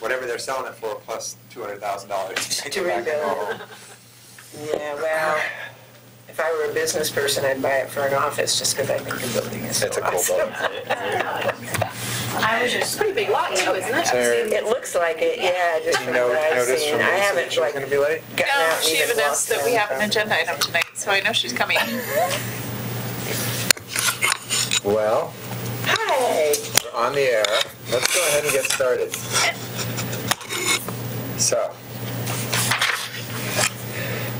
whatever they're selling it for plus $200,000 to rebuild. Yeah, well, if I were a business person, I'd buy it for an office just because I think the building is so awesome. It's a pretty big lot too, isn't it? It looks like it, yeah, just from what I've seen. I haven't like gotten out No, she even announced that we have an agenda item tonight, so I know she's coming. Well, Hi. We're on the air. Let's go ahead and get started. So,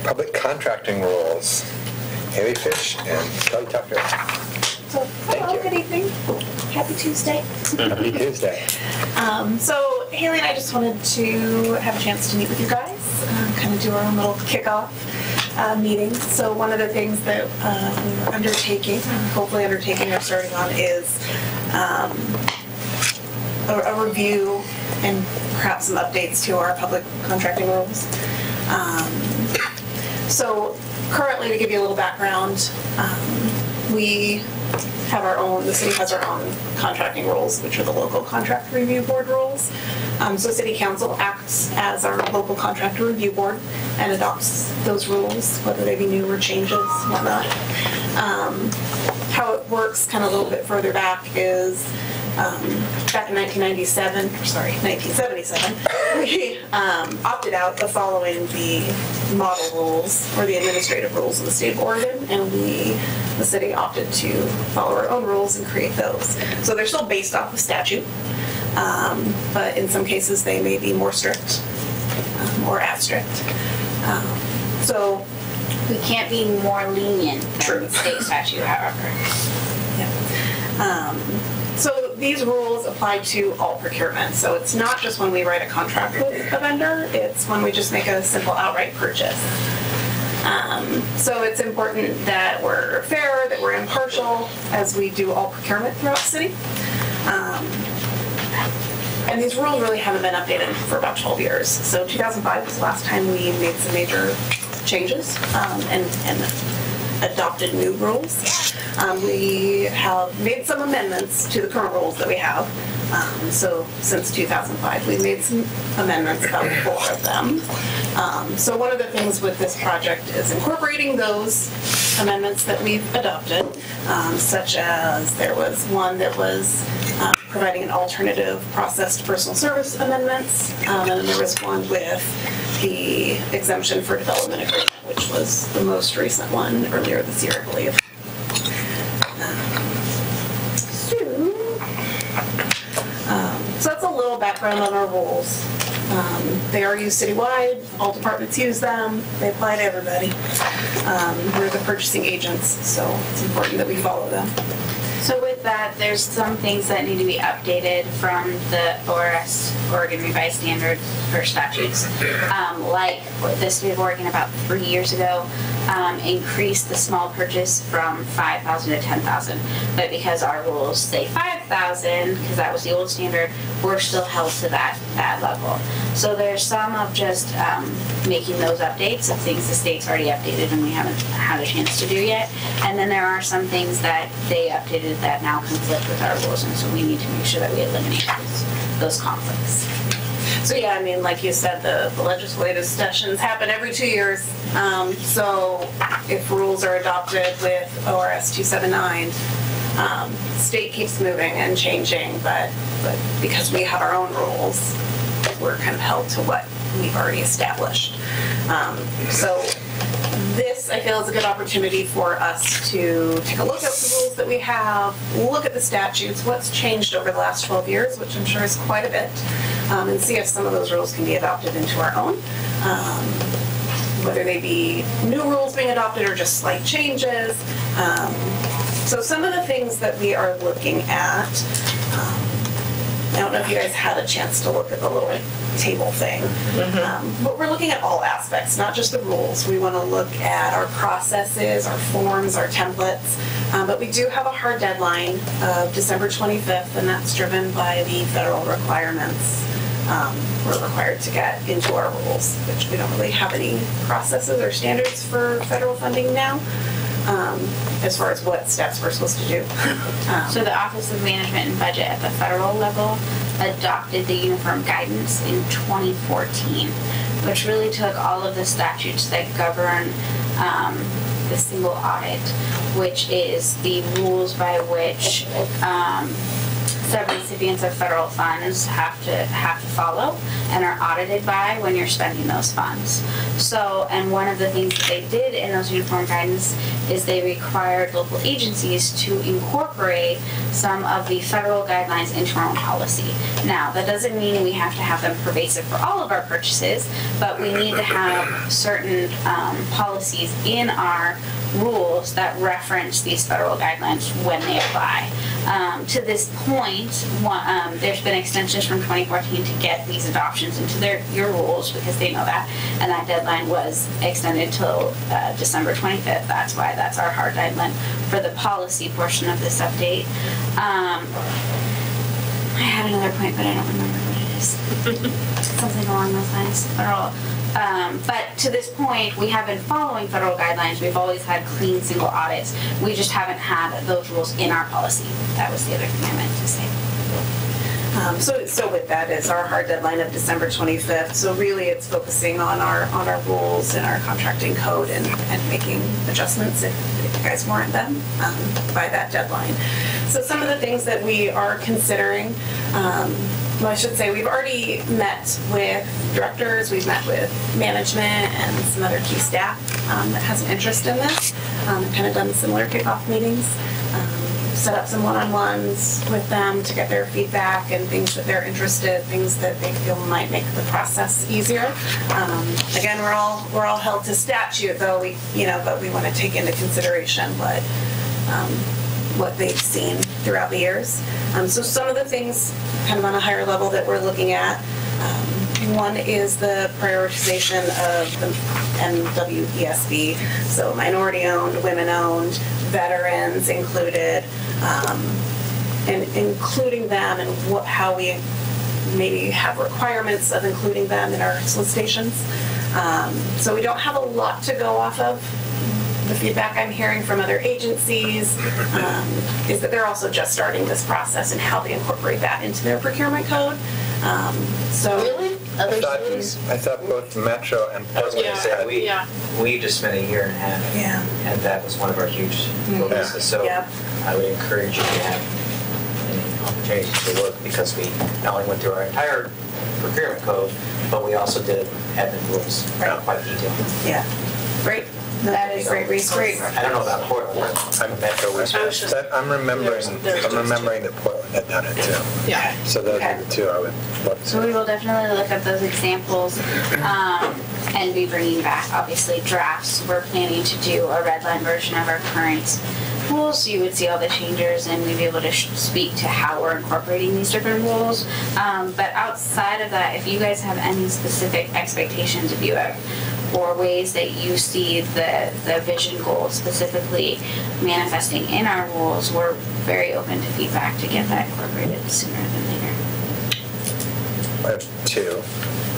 public contracting rules. Haley Fish and Kelly Tucker. So, hello, good evening. Happy Tuesday. Happy Tuesday. So Haley and I just wanted to have a chance to meet with you guys, kind of do our own little kickoff meeting. So one of the things that we're undertaking, hopefully undertaking or starting on, is a review and perhaps some updates to our public contracting rules. So currently, to give you a little background, we have our own, the city has our own contracting rules, which are the local contract review board rules. So city council acts as our local contract review board and adopts those rules, whether they be new or changes, whatnot. How it works kind of a little bit further back is back in 1977, we opted out of following the model rules or the administrative rules of the state of Oregon, and the city opted to follow our own rules and create those. So they're still based off of statute, but in some cases they may be more strict or as strict. So we can't be more lenient than state statute, however. Yeah. So these rules apply to all procurement. So it's not just when we write a contract with a vendor, it's when we just make a simple outright purchase. So it's important that we're fair, that we're impartial as we do all procurement throughout the city. And these rules really haven't been updated for about 12 years. So 2005 was the last time we made some major changes and adopted new rules. We have made some amendments to the current rules that we have. So since 2005, we've made some amendments, about 4 of them. So one of the things with this project is incorporating those amendments that we've adopted, such as there was one that was providing an alternative process to personal service amendments, and then there was one with the exemption for development agreement, which was the most recent one earlier this year, I believe. So that's a little background on our rules. They are used citywide. All departments use them. They apply to everybody. We're the purchasing agents, so it's important that we follow them. So with that, there's some things that need to be updated from the ORS, Oregon Revised Standard for statutes. Like the state of Oregon about 3 years ago increased the small purchase from 5,000 to 10,000. But because our rules say 5,000, because that was the old standard, we're still held to that level. So there's some of just making those updates of things the state's already updated and we haven't had a chance to do yet. And then there are some things that they updated that now conflict with our rules, and so we need to make sure that we eliminate those conflicts. So yeah, I mean, like you said, the legislative sessions happen every 2 years. So if rules are adopted with ORS 279, state keeps moving and changing, but because we have our own rules, we're kind of held to what we've already established. So this, I feel, is a good opportunity for us to take a look at the rules that we have, look at the statutes, what's changed over the last 12 years, which I'm sure is quite a bit, and see if some of those rules can be adopted into our own, whether they be new rules being adopted or just slight changes. So some of the things that we are looking at, I don't know if you guys had a chance to look at the little table thing, but we're looking at all aspects, not just the rules. We want to look at our processes, our forms, our templates, but we do have a hard deadline of December 25th, and that's driven by the federal requirements we're required to get into our rules, which we don't really have any processes or standards for federal funding now. As far as what steps we're supposed to do. So the Office of Management and Budget at the federal level adopted the uniform guidance in 2014, which really took all of the statutes that govern the single audit, which is the rules by which Recipients of federal funds have to follow and are audited by when you're spending those funds. So, and one of the things that they did in those uniform guidance is they required local agencies to incorporate some of the federal guidelines into our own policy. Now, that doesn't mean we have to have them pervasive for all of our purchases, but we need to have certain policies in our rules that reference these federal guidelines when they apply. To this point, there's been extensions from 2014 to get these adoptions into your rules because they know that, and that deadline was extended till December 25th. That's why that's our hard deadline for the policy portion of this update. I had another point, but I don't remember what it is. Something along those lines. But to this point, we have been following federal guidelines. We've always had clean single audits. We just haven't had those rules in our policy. That was the other thing I meant to say. So with that is our hard deadline of December 25th. So really it's focusing on our rules and our contracting code and making adjustments if you guys warrant them by that deadline. So some of the things that we are considering, well, I should say we've already met with directors, we've met with management and some other key staff that has an interest in this, kind of done similar kickoff meetings. Set up some one-on-ones with them to get their feedback and things that they're interested, things that they feel might make the process easier. Again, we're all held to statute, though but we want to take into consideration what they've seen throughout the years. So some of the things, kind of on a higher level, that we're looking at. One is the prioritization of the MWESB, so minority-owned, women-owned, veterans included, and including them and how we maybe have requirements of including them in our solicitations. So we don't have a lot to go off of. The feedback I'm hearing from other agencies is that they're also just starting this process and how they incorporate that into their procurement code. Really? Other cities? I thought both Metro and I was going to say, we just spent a year and a half, and that was one of our huge focuses. So I would encourage you to have any opportunities to look, because we not only went through our entire procurement code, but we also did admin rules, quite detailed. Yeah, great. That is great resource. I don't know about Portland. I'm Metro. I'm remembering that Portland had done it too. Yeah. So those are the two I would love to. So we will definitely look at those examples and be bringing back, obviously, drafts. We're planning to do a red line version of our current rules, so you would see all the changes and we'd be able to speak to how we're incorporating these different rules. But outside of that, if you guys have any specific expectations, if you have or ways that you see the vision goal specifically manifesting in our rules, we're very open to feedback to get that incorporated sooner than later. I have two.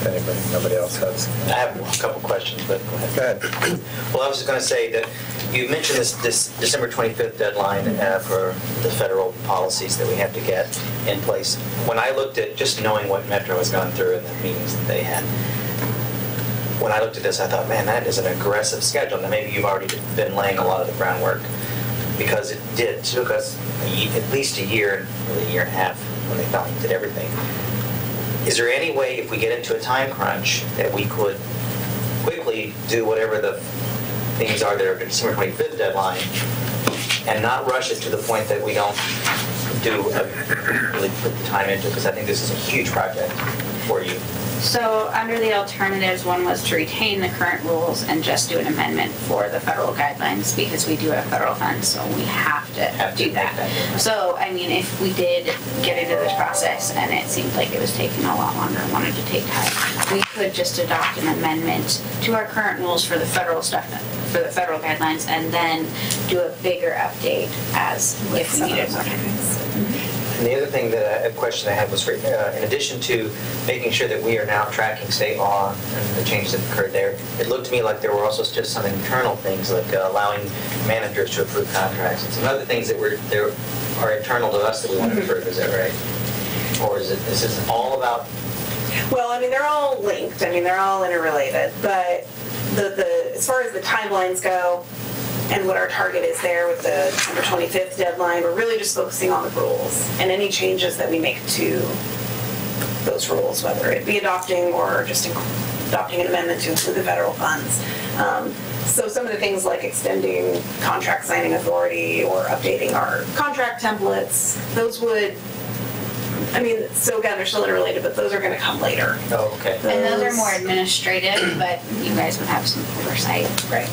If nobody else has. I have a couple questions, but go ahead. Go ahead. Well, I was just going to say that you mentioned this December 25th deadline for the federal policies that we have to get in place. When I looked at just knowing what Metro has gone through in the meetings that they had, when I looked at this, I thought, man, that is an aggressive schedule. Now, maybe you've already been laying a lot of the groundwork, because it took us at least a year, really a year and a half, when they finally did everything. Is there any way, if we get into a time crunch, that we could quickly do whatever the things are that are the December 25th deadline and not rush it to the point that we don't really put the time into it? Because I think this is a huge project for you. So under the alternatives, one was to retain the current rules and just do an amendment for the federal guidelines, because we do have federal funds, so we have to do that. So, I mean, if we did get into this process and it seemed like it was taking a lot longer and wanted to take time, we could just adopt an amendment to our current rules for the federal stuff, for the federal guidelines, and then do a bigger update as if we needed more time. And the other thing a question I had was, in addition to making sure that we are now tracking state law and the changes that occurred there, it looked to me like there were also just some internal things, like allowing managers to approve contracts and some other things that are internal to us that we want to approve. Is that right? Or is this all about? Well, I mean, they're all linked. I mean, they're all interrelated. But as far as the timelines go, and what our target is there with the December 25th deadline. We're really just focusing on the rules and any changes that we make to those rules, whether it be adopting or just adopting an amendment to include the federal funds. So some of the things like extending contract signing authority or updating our contract templates, those would, I mean, so again, they're still interrelated, but those are going to come later. Oh, okay. And those are more administrative, but you guys would have some oversight. Right.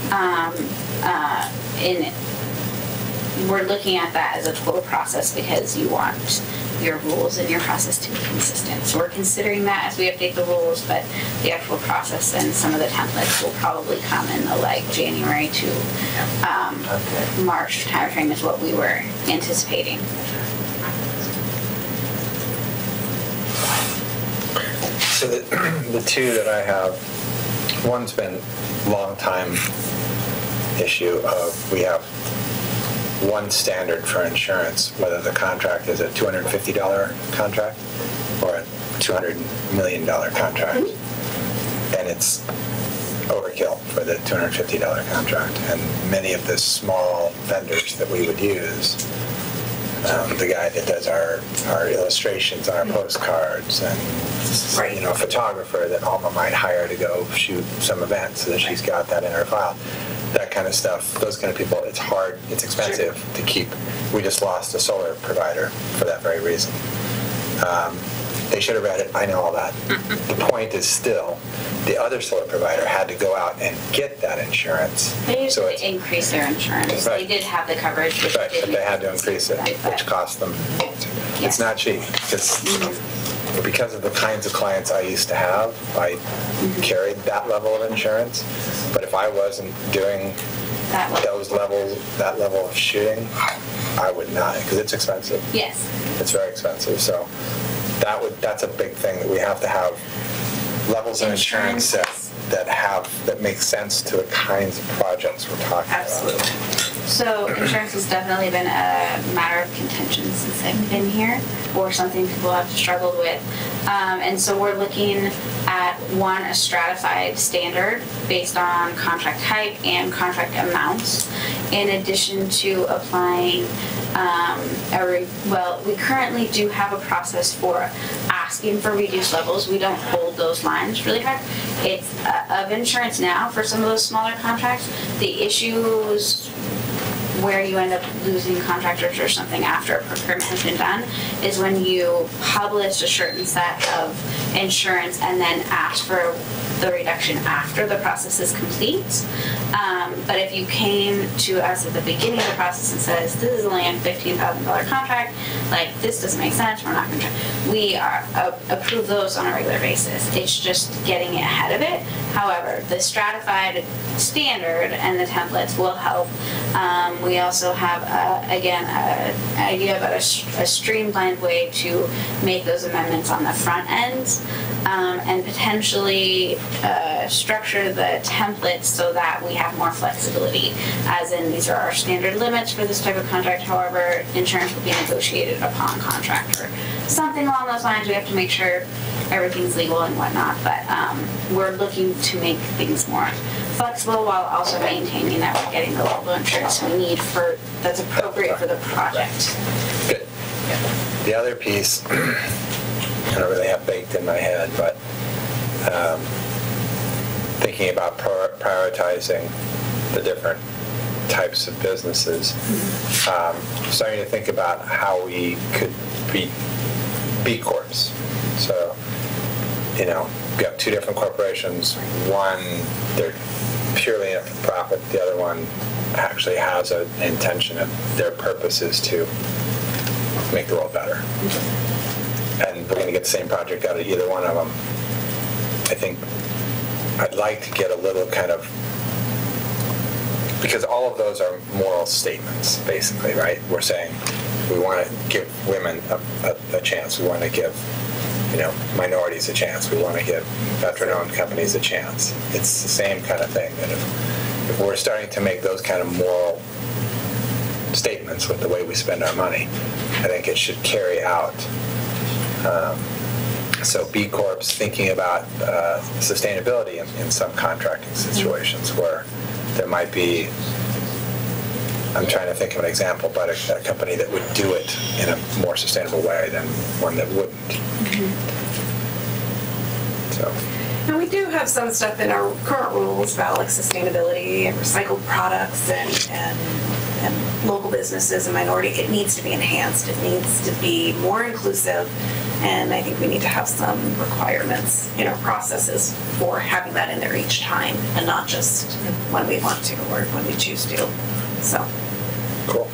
We're looking at that as a total process because you want your rules and your process to be consistent. So we're considering that as we update the rules, but the actual process and some of the templates will probably come in the like January to March timeframe is what we were anticipating. So the two that I have, one's been long time issue of we have one standard for insurance, whether the contract is a $250 contract or a $200 million contract. And it's overkill for the $250 contract. And many of the small vendors that we would use, the guy that does our illustrations on our postcards, and Right. you know, a photographer that Alma might hire to go shoot some event so that she's got that in her file. That kind of stuff, those kind of people, it's hard, it's expensive to keep. We just lost a solar provider for that very reason. They should have read it, I know all that. The point is still, the other solar provider had to go out and get that insurance. They used So to it's- increase their insurance. Right. They did have the coverage, which Right, but they had to increase it, which cost them. It's not cheap. Because of the kinds of clients I used to have, I carried that level of insurance. But if I wasn't doing that level of shooting, I would not, because it's expensive. Yes. It's very expensive. So that's a big thing, that we have to have levels of insurance that make sense to the kinds of projects we're talking about. Absolutely. So insurance has definitely been a matter of contention since I've been here, or something people have struggled with. And so we're looking at a stratified standard based on contract type and contract amounts, in addition to applying we currently do have a process for asking for reduced levels. We don't hold those lines really hard. It's of insurance now for some of those smaller contracts. The issues where you end up losing contractors or something after a procurement has been done is when you publish a certain set of insurance and then ask for the reduction after the process is complete. But if you came to us at the beginning of the process and says, this is only a $15,000 contract, like this doesn't make sense, we're not going to, we approve those on a regular basis. It's just getting ahead of it. However, the stratified standard and the templates will help. We also have, an idea about a streamlined way to make those amendments on the front end, and potentially structure the templates so that we have more flexibility, as in these are our standard limits for this type of contract. However, insurance will be negotiated upon contract or something along those lines. We have to make sure everything's legal and whatnot, but we're looking to make things more flexible while also maintaining that we're getting the level of insurance we need that's appropriate for the project. Good. The other piece, I don't really have baked in my head, but thinking about prioritizing the different types of businesses, starting to think about how we could be B Corps. So, we have two different corporations. One, they're purely in it for profit. The other one actually has an intention of their purpose is to make the world better. And we're going to get the same project out of either one of them. I think I'd like to get a little kind of, because all of those are moral statements, basically, right? We're saying we want to give women a chance. We want to give minorities a chance. We want to give veteran-owned companies a chance. It's the same kind of thing. That if we're starting to make those kind of moral statements with the way we spend our money, I think it should carry out. So B Corps, thinking about sustainability in some contracting situations where there might be I'm trying to think of an example, but a company that would do it in a more sustainable way than one that wouldn't. So. And we do have some stuff in our current rules about like sustainability and recycled products and local businesses and minority. It needs to be enhanced. It needs to be more inclusive. And I think we need to have some requirements in our processes for having that in there each time and not just when we want to or when we choose to. So. Cool.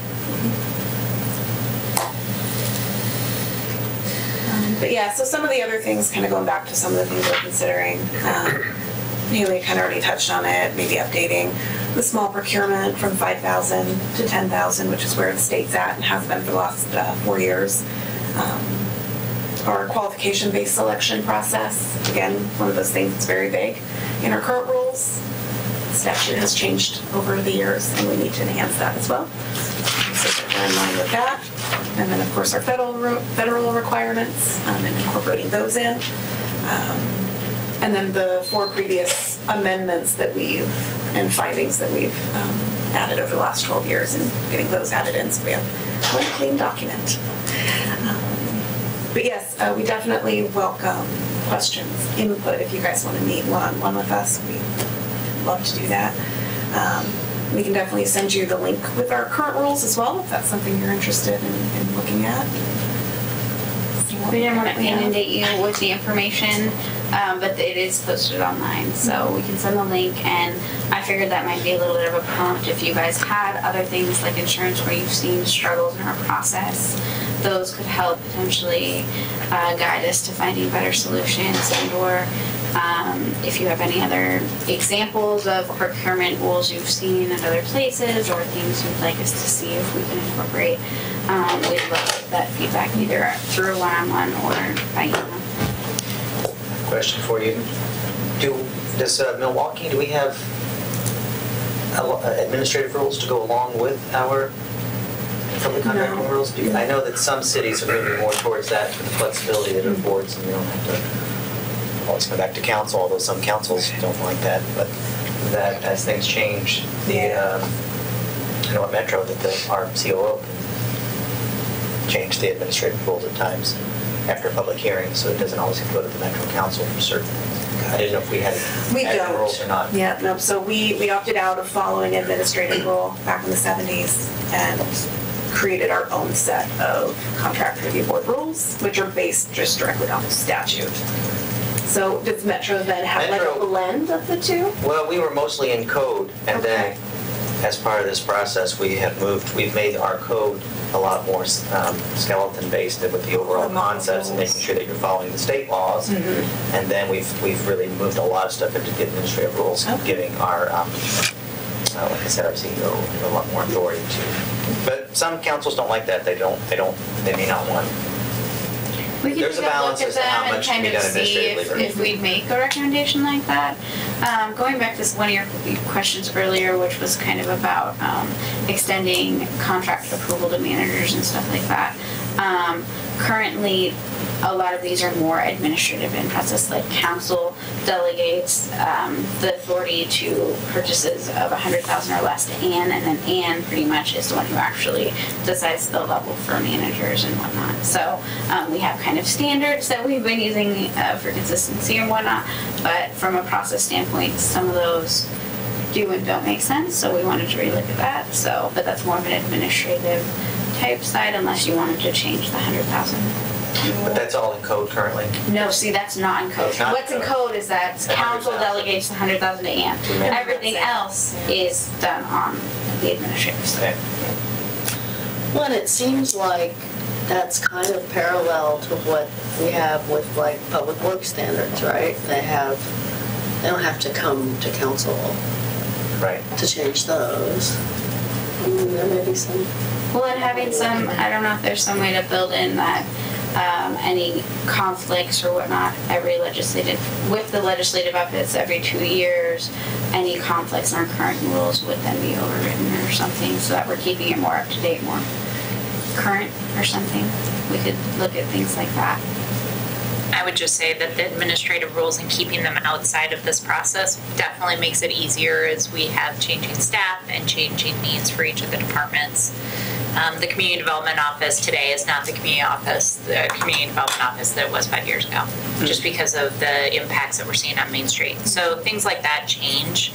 But yeah, so some of the other things, kind of going back to some of the things we're considering, Haley kind of already touched on it, maybe updating the small procurement from 5,000 to 10,000, which is where the state's at and has been for the last 4 years. Our qualification-based selection process, again, one of those things that's very big in our current rules. The statute has changed over the years, and we need to enhance that as well. So we're in line with that. And then, of course, our federal requirements and incorporating those in. And then the 4 previous amendments that and findings that we've added over the last 12 years and getting those added in so we have one clean document. But yes, we definitely welcome questions, input. If you guys want to meet one-on-one with us, we'd love to do that. We can definitely send you the link with our current rules as well, if that's something you're interested in looking at. We didn't want to inundate you with the information, but it is posted online, so we can send the link, and I figured that might be a little bit of a prompt if you guys had other things like insurance where you've seen struggles in our process. Those could help potentially guide us to finding better solutions, and or if you have any other examples of procurement rules you've seen at other places or things you'd like us to see if we can incorporate, we'd love that feedback either through a one-on-one or by email. Question for you. Does Milwaukee, do we have administrative rules to go along with our public contracting rules? I know that some cities are moving more towards that for the flexibility that it affords, and we don't have to always come back to council, although some councils don't like that. But that as things change, I know at Metro that our COO change the administrative rules at times after a public hearing, so it doesn't always have to go to the Metro Council for certain things. I didn't know if we had rules or not. Yeah, no. So we opted out of following administrative rule back in the 70s and created our own set of contract review board rules, which are based just directly on the statute. So does Metro then have like a blend of the two? Well, we were mostly in code, and then as part of this process, we've made our code a lot more skeleton-based with the overall concepts and making sure that you're following the state laws. Mm-hmm. And then we've really moved a lot of stuff into the administrative rules, giving our, like I said, our CEO a lot more authority to. But some councils don't like that. They may not want. We can There's a take a balance look as at to how them and much kind can be of done see administratively. if we'd make a recommendation like that. Going back to one of your questions earlier, which was kind of about extending contract approval to managers and stuff like that. Currently, a lot of these are more administrative in process, like council delegates the authority to purchases of 100,000 or less to Ann, and then Ann pretty much is the one who actually decides the level for managers and whatnot. So we have kind of standards that we've been using for consistency and whatnot, but from a process standpoint, some of those do and don't make sense, so we wanted to relook at that. So, but that's more of an administrative type side, unless you wanted to change the 100,000. But that's all in code currently? No, see, that's not in code. What's in code is that council delegates the 100,000 to Ann. Everything else is done on the administrative side. Well, and it seems like that's kind of parallel to what we have with like public works standards, right? They don't have to come to council to change those. There may be some. Well, and having some, I don't know if there's some way to build in that any conflicts or whatnot, with the legislative updates every 2 years, any conflicts in our current rules would then be overwritten or something, so that we're keeping it more up to date, more current or something. We could look at things like that. I would just say that the administrative rules and keeping them outside of this process definitely makes it easier as we have changing staff and changing needs for each of the departments. The community development office today is not the community development office that it was 5 years ago, just because of the impacts that we're seeing on Main Street. So things like that change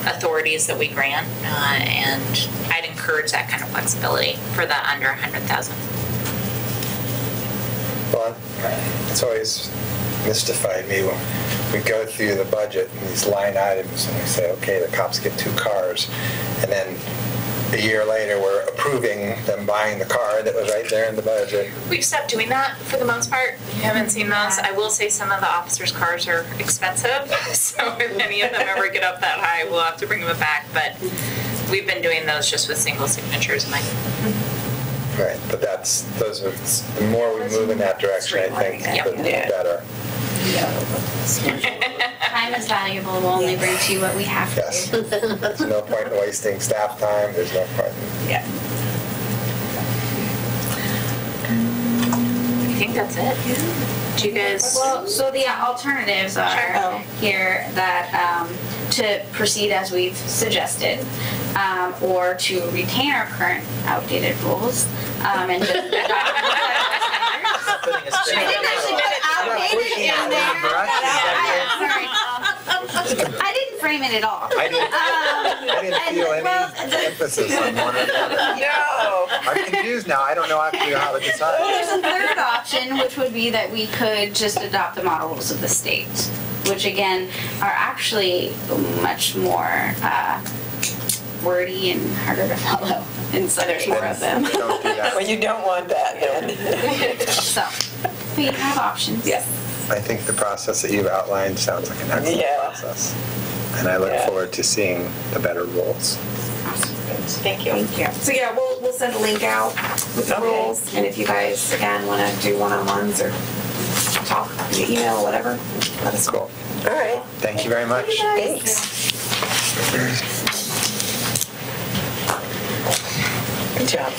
authorities that we grant, and I'd encourage that kind of flexibility for the under 100,000. Well, it's always mystified me when we go through the budget and these line items and we say, okay, the cops get 2 cars, and then a year later we're approving them buying the car that was right there in the budget. We've stopped doing that for the most part. You haven't seen those. I will say some of the officers' cars are expensive, so if any of them ever get up that high, we'll have to bring them back. But we've been doing those just with single signatures, Mike. Right, but those are, the more we move in that direction, I think, Yep. the better. Time is valuable. We'll only bring to you what we have to. Yes. There's no point in wasting staff time. There's no point in... Yeah. I think that's it. Do you guys? Well, so the alternatives are here that to proceed as we've suggested, or to retain our current outdated rules, and just Putting a I didn't actually put outdated in there. I didn't frame it at all. I didn't feel any emphasis on one or the other. No. I'm confused now. I don't know actually how to decide. There's a third option, which would be that we could just adopt the model rules of the state, which again are actually much more wordy and harder to follow, and so there's more of them. Don't do that. Well, you don't want that then. So, we have options. Yes. I think the process that you've outlined sounds like an excellent Yeah. process. And I look Yeah. forward to seeing the better rules. Thank you. Thank you. So yeah, we'll send a link out with the Okay. rules, and if you guys again want to do one-on-ones or talk via email or whatever, let us know. Cool. All right. Thank you very much. Thanks. Good job.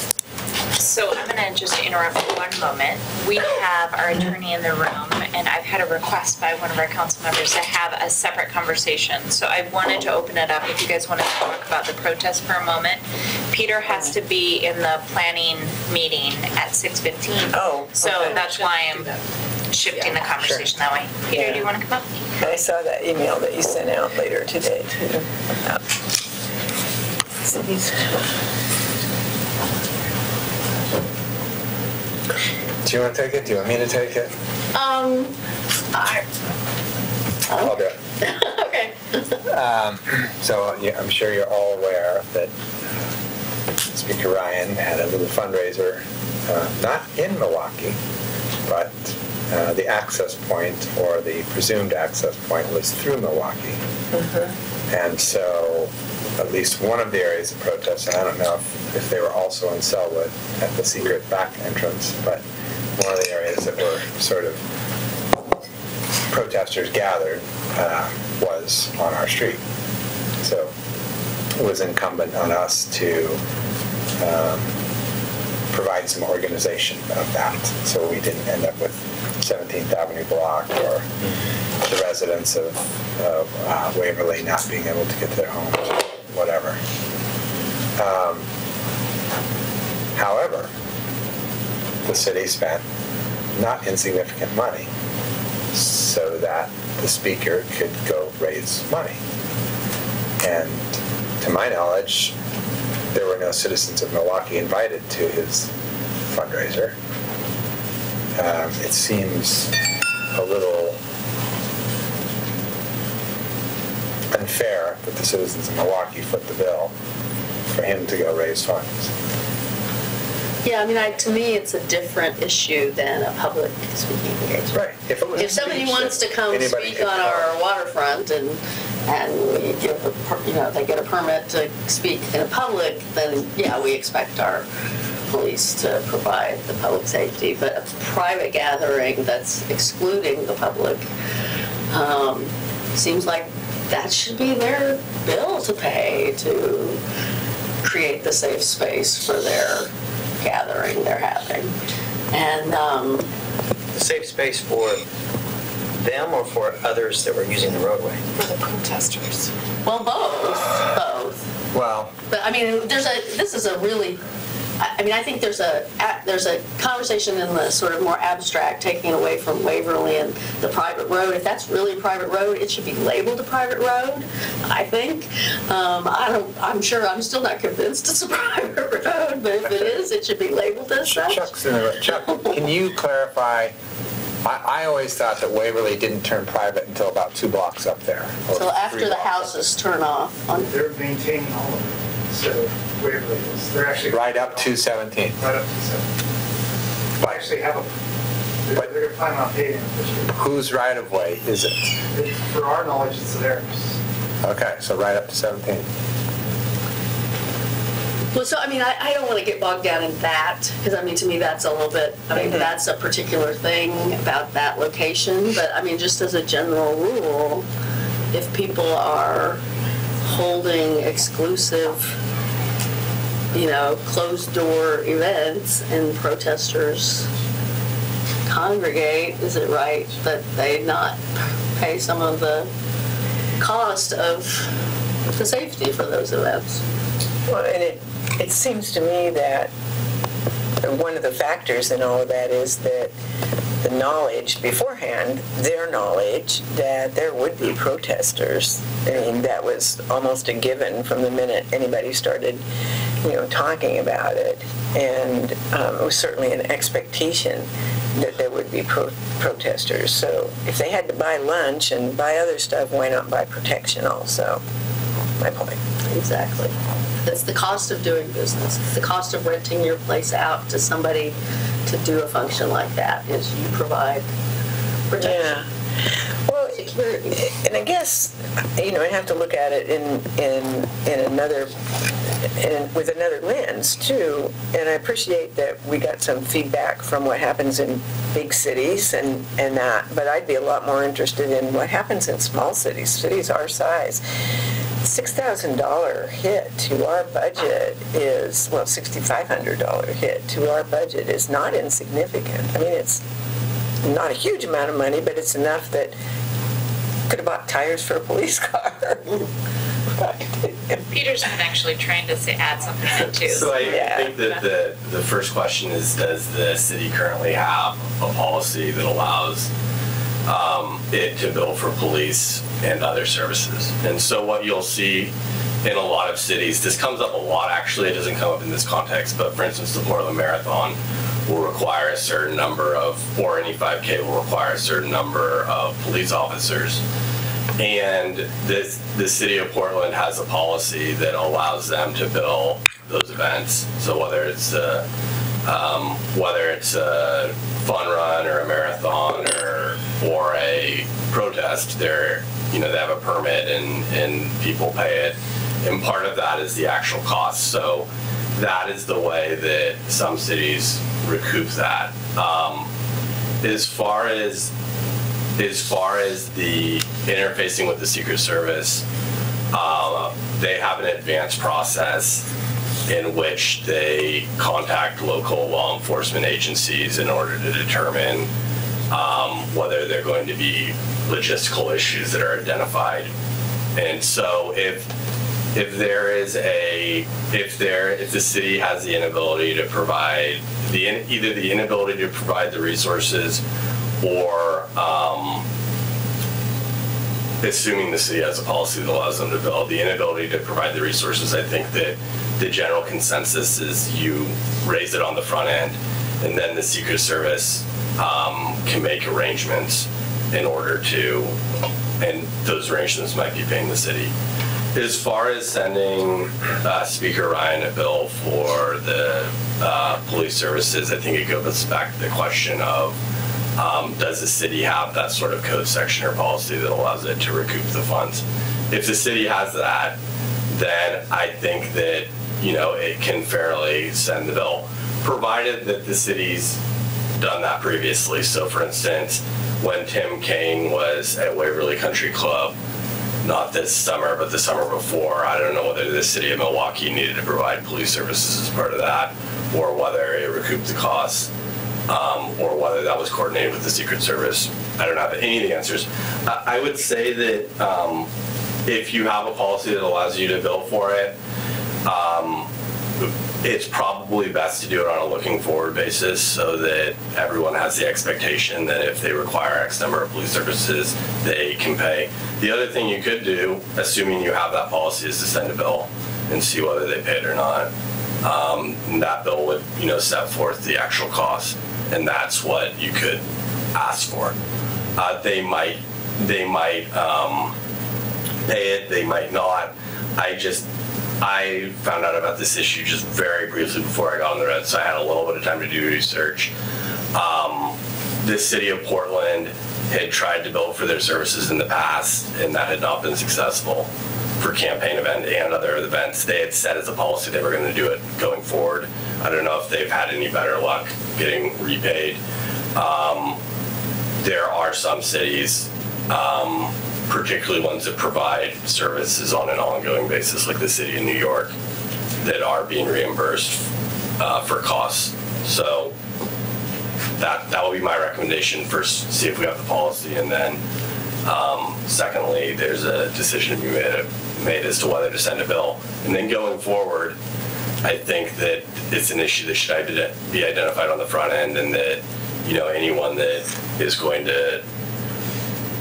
So I'm going to just interrupt for one moment. We have our attorney in the room, and I've had a request by one of our council members to have a separate conversation. So I wanted to open it up if you guys want to talk about the protest for a moment. Peter has to be in the planning meeting at 6:15. Oh, So okay. that's why I'm shifting the conversation that way. Peter, Yeah. do you want to come up? I saw that email that you sent out later today too. So he's. Do you want to take it? Do you want me to take it? I, I'll do it. okay. So yeah, I'm sure you're all aware that Speaker Ryan had a little fundraiser, not in Milwaukee, but the access point, or the presumed access point, was through Milwaukee. And so at least one of the areas of protest, and I don't know if they were also in Selwood at the secret back entrance, but one of the areas that were sort of protesters gathered was on our street. So it was incumbent on us to provide some organization of that, so we didn't end up with 17th Avenue block or the residents of Waverly not being able to get to their homes, whatever. However, the city spent not insignificant money so that the speaker could go raise money. And to my knowledge, there were no citizens of Milwaukee invited to his fundraiser. It seems a little unfair that the citizens of Milwaukee foot the bill for him to go raise funds. Yeah, I mean, to me, it's a different issue than a public speaking engagement. Right. If it was If somebody speech wants to that come anybody speak could on come. our waterfront and we give they get a permit to speak in public, then yeah, we expect our police to provide the public safety. But a private gathering that's excluding the public seems like that should be their bill to pay to create the safe space for their gathering they're having. And The safe space for them or for others that were using the roadway? For the protesters. Well, both. Well, But I mean, this is a really, I mean, I think there's a conversation in the sort of more abstract, taking it away from Waverly and the private road. If that's really a private road, it should be labeled a private road, I think. I'm sure, I'm still not convinced it's a private road, but if it is, it should be labeled as such. Chuck, can you clarify? I always thought that Waverly didn't turn private until about 2 blocks up there. So after the houses turn off. They're maintaining all of it, so Waverly is, they're actually. Right up to 17. Right up to 17. They actually have they're planning on paving it this year. Whose right of way is it? For our knowledge, it's theirs. Okay, so right up to 17. Well, so, I mean, I don't want to get bogged down in that, because, I mean, to me, that's a little bit, I mean, that's a particular thing about that location, but, I mean, just as a general rule, if people are holding exclusive, closed-door events and protesters congregate, is it right that they not pay some of the cost of the safety for those events? Well, and it seems to me that one of the factors in all of that is that the knowledge beforehand, their knowledge that there would be protesters. I mean, that was almost a given from the minute anybody started, talking about it. And it was certainly an expectation that there would be protesters. So if they had to buy lunch and buy other stuff, why not buy protection also? My point. Exactly. It's the cost of doing business. It's the cost of renting your place out to somebody to do a function like that, is you provide protection. Yeah. Well, and I guess, I have to look at it with another lens too. And I appreciate that we got some feedback from what happens in big cities and that, but I'd be a lot more interested in what happens in small cities our size. $6,000 hit to our budget is, $6,500 hit to our budget is not insignificant. I mean, it's not a huge amount of money, but it's enough that could have bought tires for a police car. Peter's been actually trying to add something in too. So I think that the first question is, does the city currently have a policy that allows it to bill for police and other services? And so what you'll see in a lot of cities, this comes up a lot actually, it doesn't come up in this context, but for instance, the Portland Marathon will require a certain number of, or any 5K will require a certain number of police officers. And the city of Portland has a policy that allows them to bill those events. So whether it's a fun run or a marathon or a protest, they have a permit and people pay it. And part of that is the actual cost. So that is the way that some cities recoup that. As far as the interfacing with the Secret Service, they have an advanced process in which they contact local law enforcement agencies in order to determine whether there are going to be logistical issues that are identified. And so if the city has the inability to provide either the inability to provide the resources, or assuming the city has a policy that allows them to bill, the inability to provide the resources, I think that the general consensus is you raise it on the front end, and then the Secret Service can make arrangements in order to, and those arrangements might be paying the city. As far as sending Speaker Ryan a bill for the police services, I think it goes back to the question of, does the city have that sort of code section or policy that allows it to recoup the funds? If the city has that, then I think that, it can fairly send the bill, provided that the city's done that previously. So for instance, when Tim Kaine was at Waverly Country Club, not this summer, but the summer before, I don't know whether the city of Milwaukee needed to provide police services as part of that, or whether it recouped the costs. or whether that was coordinated with the Secret Service. I don't have any of the answers. I would say that if you have a policy that allows you to bill for it, it's probably best to do it on a looking forward basis so that everyone has the expectation that if they require X number of police services, they can pay. The other thing you could do, assuming you have that policy, is to send a bill and see whether they pay it or not. And that bill would, set forth the actual cost, and that's what you could ask for. They might pay it, they might not. I found out about this issue just very briefly before I got on the road, so I had a little bit of time to do research. The city of Portland had tried to bill for their services in the past, and that had not been successful for campaign event and other events. They had set as a policy they were going to do it going forward. I don't know if they've had any better luck getting repaid. There are some cities, particularly ones that provide services on an ongoing basis, like the city of New York, that are being reimbursed for costs. So that will be my recommendation. First, see if we have the policy, and then secondly, there's a decision to be made as to whether to send a bill. And then going forward, I think that it's an issue that should be identified on the front end, and that anyone that is going to,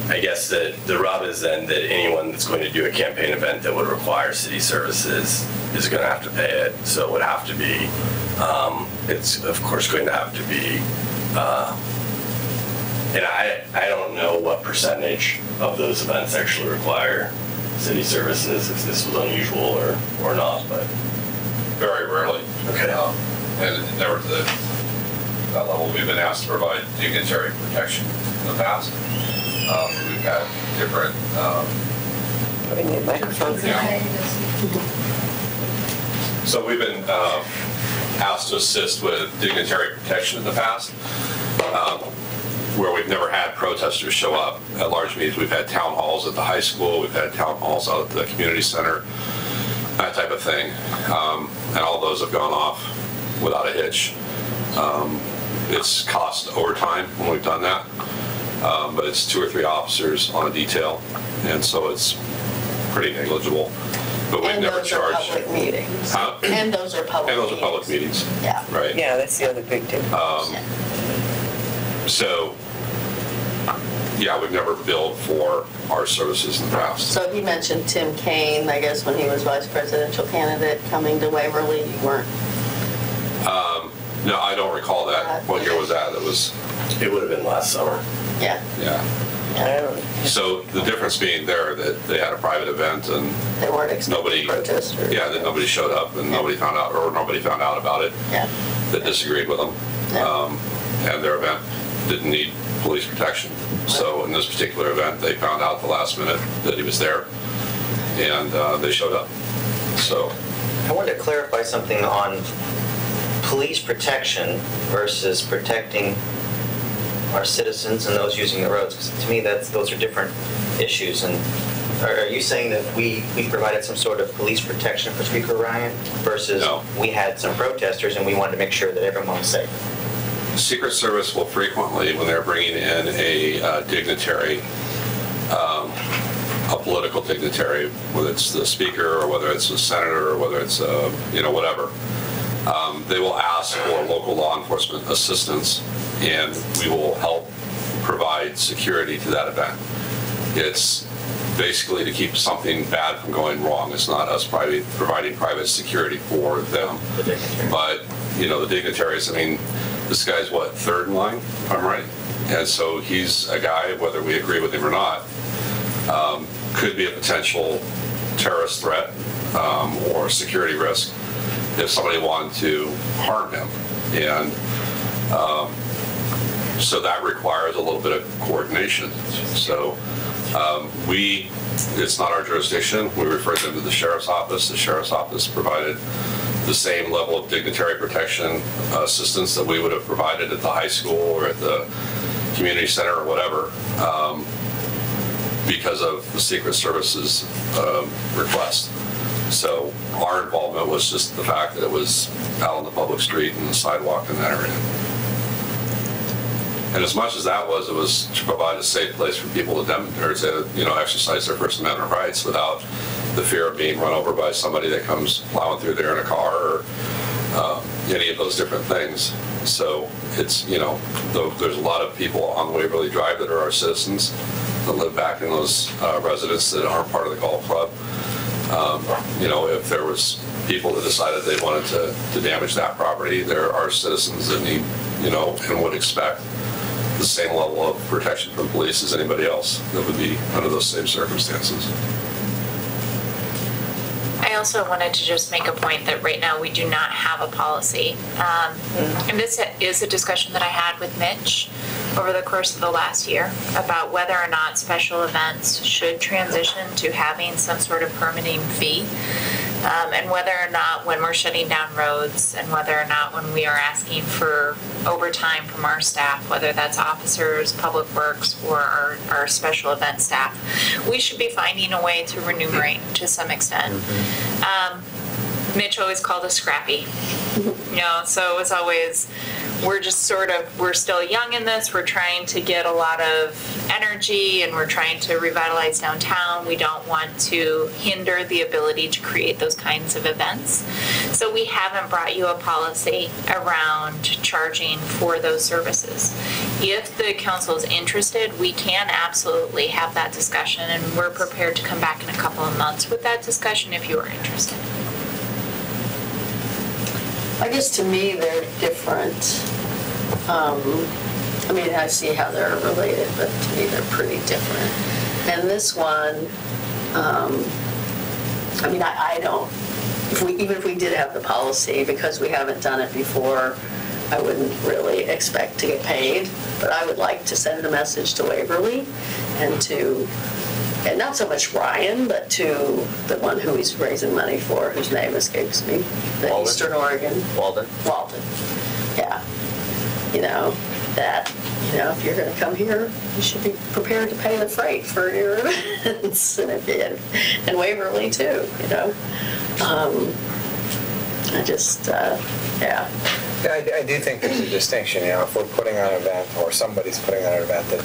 I guess the rub is then that anyone that's going to do a campaign event that would require city services is going to have to pay it. So it would have to be, it's of course going to have to be, and I don't know what percentage of those events actually require city services, if this was unusual or not, but. Very rarely. Okay. And never to that level. We've been asked to provide dignitary protection in the past. We've had different. We need microphones. So we've been asked to assist with dignitary protection in the past, where we've never had protesters show up at large meetings. We've had town halls at the high school. We've had town halls out at the community center, that type of thing. And all those have gone off without a hitch. It's cost overtime when we've done that, but it's 2 or 3 officers on a detail, and so it's pretty negligible. But we've never charged. And those are public meetings. And those are public meetings. Yeah. Right. Yeah, that's the other big difference. So, yeah, we've never billed for our services in the past. So he mentioned Tim Kaine, I guess, when he was vice presidential candidate coming to Waverly, you weren't? No, I don't recall that. What year was that? It would have been last summer. Yeah. Yeah. So the difference being there that they had a private event and they weren't expecting protesters. Yeah, that nobody showed up and nobody found out about it. Yeah. That disagreed with them. Yeah. And their event didn't need police protection. So in this particular event, they found out the last minute that he was there, and they showed up. So I wanted to clarify something on police protection versus protecting our citizens and those using the roads, because to me those are different issues. And are you saying that we provided some sort of police protection for Speaker Ryan versus we had some protesters and we wanted to make sure that everyone was safe? Secret Service will frequently, when they're bringing in a dignitary, a political dignitary, whether it's the speaker or whether it's a senator or whether it's whatever, they will ask for local law enforcement assistance, and we will help provide security to that event. It's basically to keep something bad from going wrong. It's not us providing private security for them, but the dignitaries. I mean, this guy's what, 3rd in line, if I'm right? And so he's a guy, whether we agree with him or not, could be a potential terrorist threat or security risk if somebody wanted to harm him. And so that requires a little bit of coordination. So it's not our jurisdiction. We refer them to the sheriff's office. The sheriff's office provided the same level of dignitary protection assistance that we would have provided at the high school or at the community center or whatever, because of the Secret Service's request. So our involvement was just the fact that it was out on the public street and the sidewalk in that area. And as much as that was, it was to provide a safe place for people to exercise their First Amendment rights without the fear of being run over by somebody that comes plowing through there in a car or any of those different things. So it's, there's a lot of people on Waverly Drive that are our citizens that live back in those residences that aren't part of the golf club. If there was people that decided they wanted to damage that property, there are citizens that need, and would expect the same level of protection from police as anybody else that would be under those same circumstances. I also wanted to just make a point that right now we do not have a policy. And this is a discussion that I had with Mitch over the course of the last year about whether or not special events should transition to having some sort of permitting fee. And whether or not when we're shutting down roads and whether or not when we are asking for overtime from our staff, whether that's officers, public works, or our special event staff, we should be finding a way to remunerate to some extent. Mitch always called us scrappy, so it was always, we're still young in this, we're trying to get a lot of energy and we're trying to revitalize downtown. We don't want to hinder the ability to create those kinds of events. So we haven't brought you a policy around charging for those services. If the council is interested, we can absolutely have that discussion, and we're prepared to come back in a couple of months with that discussion if you are interested. I guess to me they're different. I see how they're related, but to me they're pretty different. And this one, I don't, even if we did have the policy, because we haven't done it before, I wouldn't really expect to get paid, but I would like to send a message to Waverly and not so much Ryan, but to the one who he's raising money for, whose name escapes me, the Eastern Oregon. Walden. Yeah. If you're going to come here, you should be prepared to pay the freight for your events, and Waverly too, I do think there's a distinction, if we're putting on an event or somebody's putting on an event that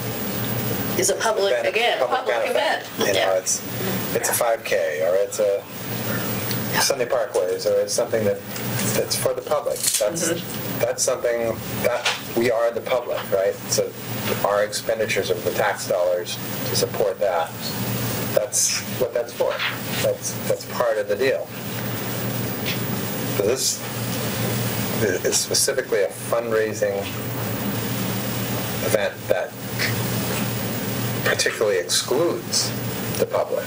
is a public event. It's a 5K or it's a Sunday Parkways or it's something that's for the public. That's something that we are the public, right? So our expenditures of the tax dollars to support that. That's what that's for. That's part of the deal. But this is specifically a fundraising event that particularly excludes the public.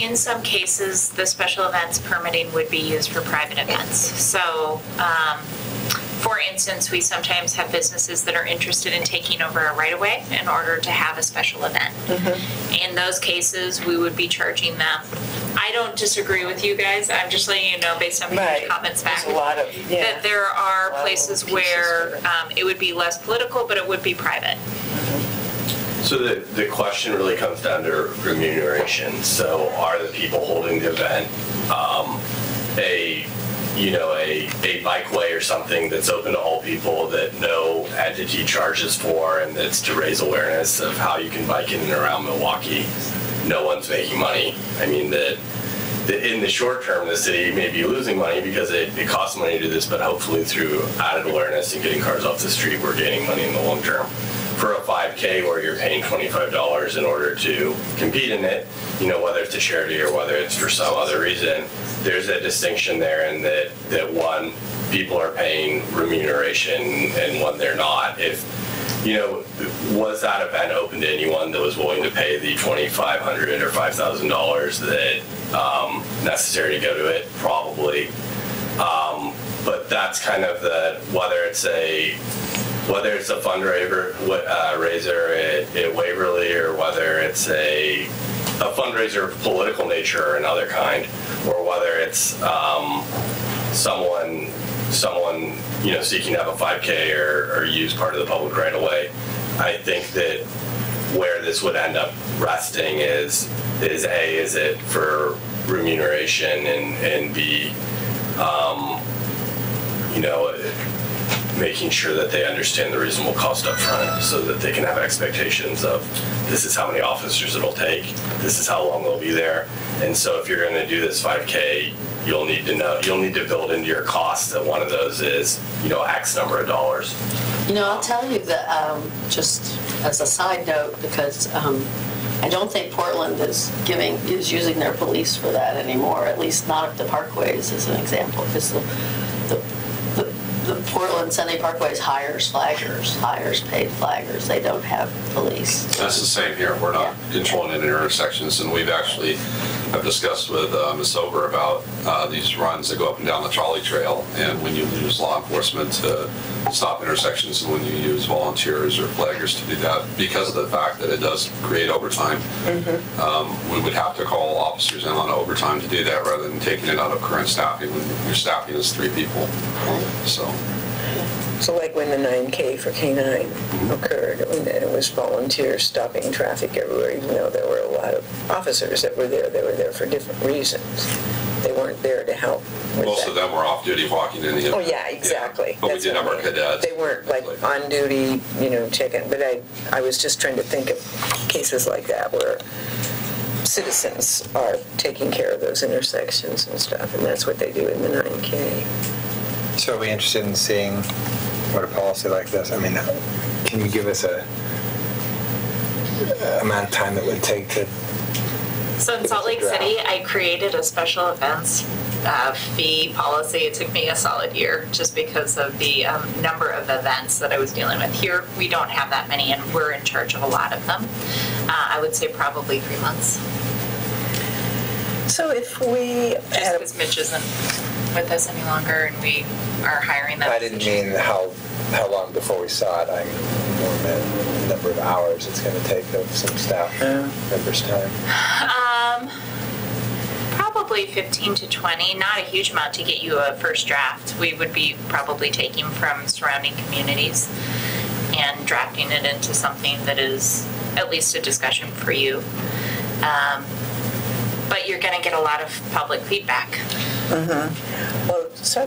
In some cases, the special events permitting would be used for private events. So, for instance, we sometimes have businesses that are interested in taking over a right-of-way in order to have a special event. In those cases, we would be charging them. I don't disagree with you guys. I'm just letting you know, based on people's comments back, that there are places where it would be less political, but it would be private. So the question really comes down to remuneration. So are the people holding the event a bikeway or something that's open to all people that no entity charges for, and that's to raise awareness of how you can bike in and around Milwaukee? No one's making money. I mean, in the short term, the city may be losing money because it costs money to do this, but hopefully through added awareness and getting cars off the street, we're gaining money in the long term. For a 5K where you're paying $25 in order to compete in it, whether it's a charity or whether it's for some other reason, there's a distinction there in that one, people are paying remuneration and one they're not. If, was that event open to anyone that was willing to pay the $2,500 or $5,000 that necessary to go to it? Probably. But that's kind of whether it's a fundraiser at Waverly, or whether it's a fundraiser of political nature or another kind, or whether it's someone seeking to have a 5K or use part of the public right away. I think that where this would end up resting is it for remuneration, and B, making sure that they understand the reasonable cost up front so that they can have expectations of this is how many officers it'll take, this is how long they'll be there. And so if you're going to do this 5K, you'll need to build into your costs that one of those is, X number of dollars. I'll tell you that, just as a side note, because I don't think Portland is using their police for that anymore, at least not at the parkways as an example, because the Portland Sunday Parkways hires paid flaggers. They don't have police. That's the same here. We're not controlling any intersections, and we've actually have discussed with Ms. Ober about these runs that go up and down the trolley trail, and when you use law enforcement to stop intersections, and when you use volunteers or flaggers to do that, because of the fact that it does create overtime, we would have to call officers in on overtime to do that rather than taking it out of current staffing when your staffing is 3 people. So like when the 9K for K9 occurred, it was volunteers stopping traffic everywhere, even though there were a lot of officers that were there. They were there for different reasons. They weren't there to help with Most that. of them were off duty walking in the... Oh, yeah, exactly. Yeah. But That's we did have what our I mean. cadets. They weren't like on duty, checking. But I was just trying to think of cases like that where citizens are taking care of those intersections and stuff, and that's what they do in the 9K. So are we interested in seeing what a policy like this, can you give us a amount of time it would take to... So in Salt Lake City, I created a special events fee policy. It took me a solid year just because of the number of events that I was dealing with. Here, we don't have that many, and we're in charge of a lot of them. I would say probably 3 months. So if we... Just because Mitch isn't with us any longer and we are hiring that I didn't mean how long before we saw it. I mean more the number of hours it's going to take of some staff members' time. Probably 15 to 20, not a huge amount to get you a first draft. We would be probably taking from surrounding communities and drafting it into something that is at least a discussion for you. But you're going to get a lot of public feedback. Well, so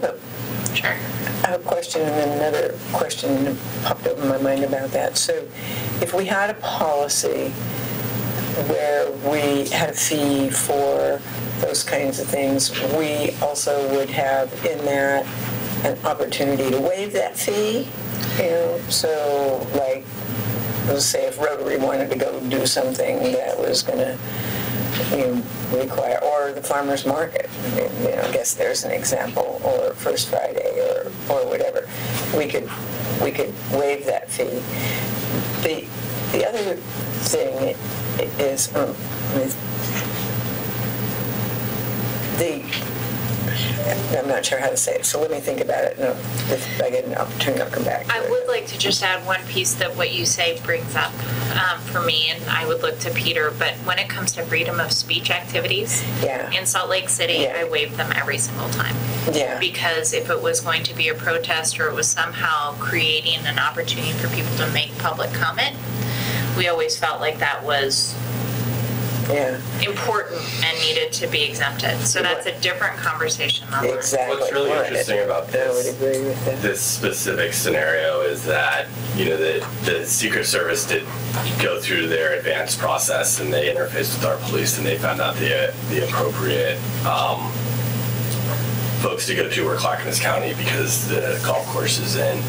Sure. I have a question and then another question popped up in my mind about that. So if we had a policy where we had a fee for those kinds of things, we also would have in that an opportunity to waive that fee. So like, let's say if Rotary wanted to go do something that was going to require, or the farmer's market, I guess there's an example, or First Friday, or whatever, we could waive that fee. The other thing is I'm not sure how to say it, so let me think about it, and if I get an opportunity, I'll come back to it. I would like to just add one piece that what you say brings up for me, and I would look to Peter, but when it comes to freedom of speech activities, in Salt Lake City, I waive them every single time. Because if it was going to be a protest or it was somehow creating an opportunity for people to make public comment, we always felt like that was important and needed to be exempted. So that's a different conversation on that. Exactly. What's really interesting about this specific scenario is that, the Secret Service did go through their advanced process and they interfaced with our police and they found out the appropriate folks to go to were Clackamas County because the golf course is in